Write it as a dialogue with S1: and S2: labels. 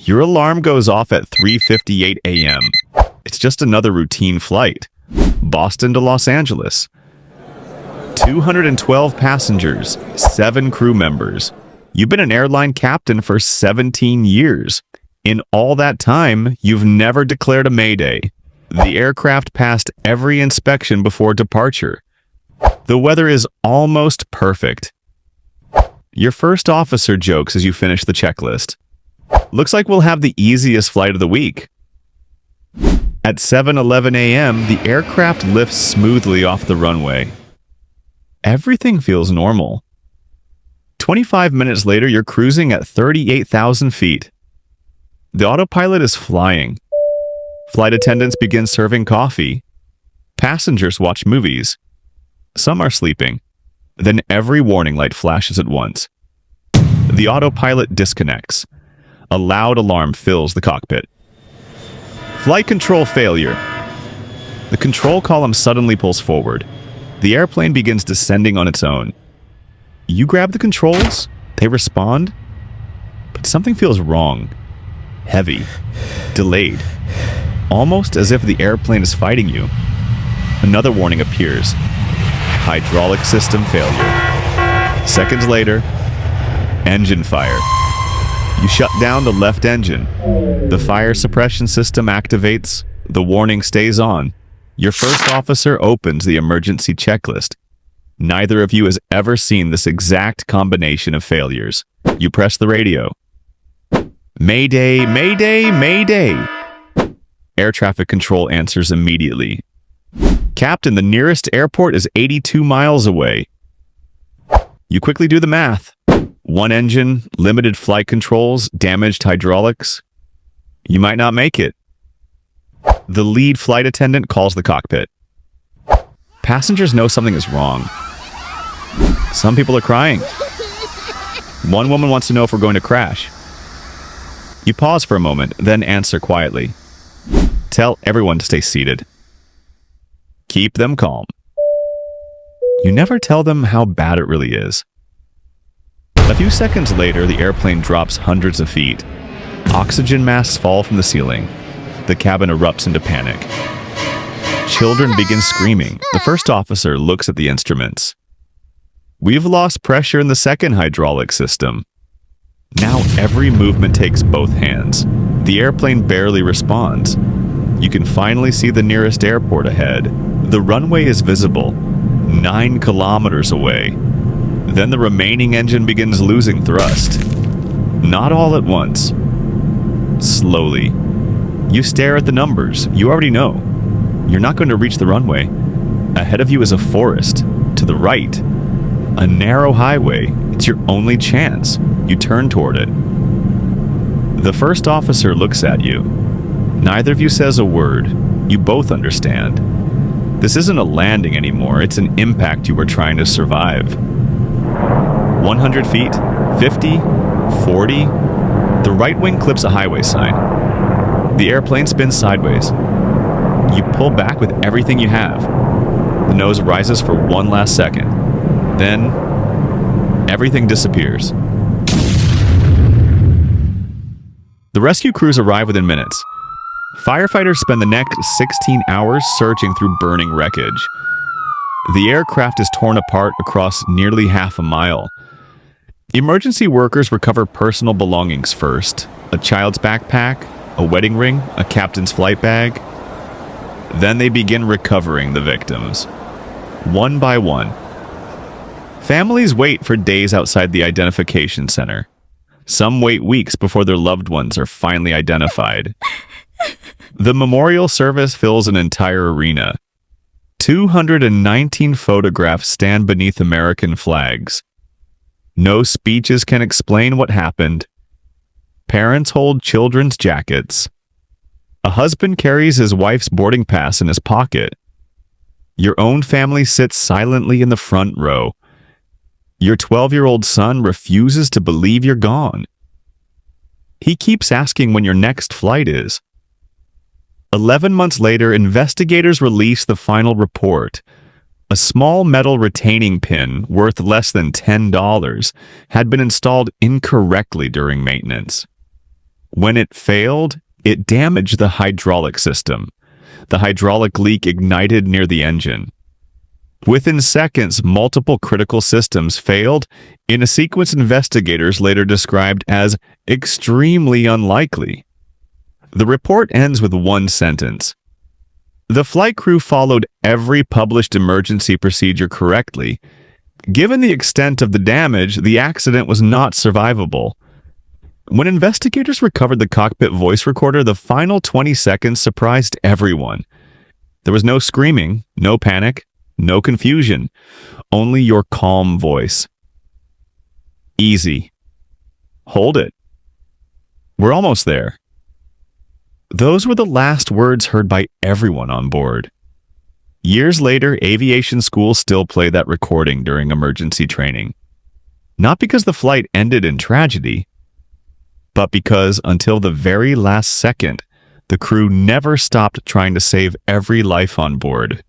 S1: Your alarm goes off at 3:58 a.m. It's just another routine flight. Boston to Los Angeles. 212 passengers, 7 crew members. You've been an airline captain for 17 years. In all that time, you've never declared a mayday. The aircraft passed every inspection before departure. The weather is almost perfect. Your first officer jokes as you finish the checklist. Looks like we'll have the easiest flight of the week. At 7:11 a.m., the aircraft lifts smoothly off the runway. Everything feels normal. 25 minutes later, you're cruising at 38,000 feet. The autopilot is flying. Flight attendants begin serving coffee. Passengers watch movies. Some are sleeping. Then every warning light flashes at once. The autopilot disconnects. A loud alarm fills the cockpit. Flight control failure. The control column suddenly pulls forward. The airplane begins descending on its own. You grab the controls, they respond, but something feels wrong. Heavy, delayed, almost as if the airplane is fighting you. Another warning appears. Hydraulic system failure. Seconds later, engine fire. You shut down the left engine. The fire suppression system activates. The warning stays on. Your first officer opens the emergency checklist. Neither of you has ever seen this exact combination of failures. You press the radio. Mayday, mayday, mayday. Air traffic control answers immediately. Captain, the nearest airport is 82 miles away. You quickly do the math. One engine, limited flight controls, damaged hydraulics. You might not make it. The lead flight attendant calls the cockpit. Passengers know something is wrong. Some people are crying. One woman wants to know if we're going to crash. You pause for a moment, then answer quietly. Tell everyone to stay seated. Keep them calm. You never tell them how bad it really is. A few seconds later, the airplane drops hundreds of feet. Oxygen masks fall from the ceiling. The cabin erupts into panic. Children begin screaming. The first officer looks at the instruments. We've lost pressure in the second hydraulic system. Now every movement takes both hands. The airplane barely responds. You can finally see the nearest airport ahead. The runway is visible, 9 kilometers away. Then the remaining engine begins losing thrust. Not all at once. Slowly. You stare at the numbers. You already know. You're not going to reach the runway. Ahead of you is a forest. To the right, a narrow highway. It's your only chance. You turn toward it. The first officer looks at you. Neither of you says a word. You both understand. This isn't a landing anymore. It's an impact you were trying to survive. 100 feet, 50, 40. The right wing clips a highway sign. The airplane spins sideways. You pull back with everything you have. The nose rises for one last second. Then, everything disappears. The rescue crews arrive within minutes. Firefighters spend the next 16 hours searching through burning wreckage. The aircraft is torn apart across nearly half a mile. Emergency workers recover personal belongings first. A child's backpack, a wedding ring, a captain's flight bag. Then they begin recovering the victims, one by one. Families wait for days outside the identification center. Some wait weeks before their loved ones are finally identified. The memorial service fills an entire arena. 219 photographs stand beneath American flags. No speeches can explain what happened. Parents hold children's jackets. A husband carries his wife's boarding pass in his pocket. Your own family sits silently in the front row. Your 12-year-old son refuses to believe you're gone. He keeps asking when your next flight is. 11 months later, investigators release the final report. A small metal retaining pin worth less than $10 had been installed incorrectly during maintenance. When it failed, it damaged the hydraulic system. The hydraulic leak ignited near the engine. Within seconds, multiple critical systems failed in a sequence investigators later described as extremely unlikely. The report ends with one sentence. The flight crew followed every published emergency procedure correctly. Given the extent of the damage, the accident was not survivable. When investigators recovered the cockpit voice recorder, the final 20 seconds surprised everyone. There was no screaming, no panic, no confusion, only your calm voice. Easy. Hold it. We're almost there. Those were the last words heard by everyone on board. Years later, aviation schools still play that recording during emergency training. Not because the flight ended in tragedy, but because until the very last second, the crew never stopped trying to save every life on board.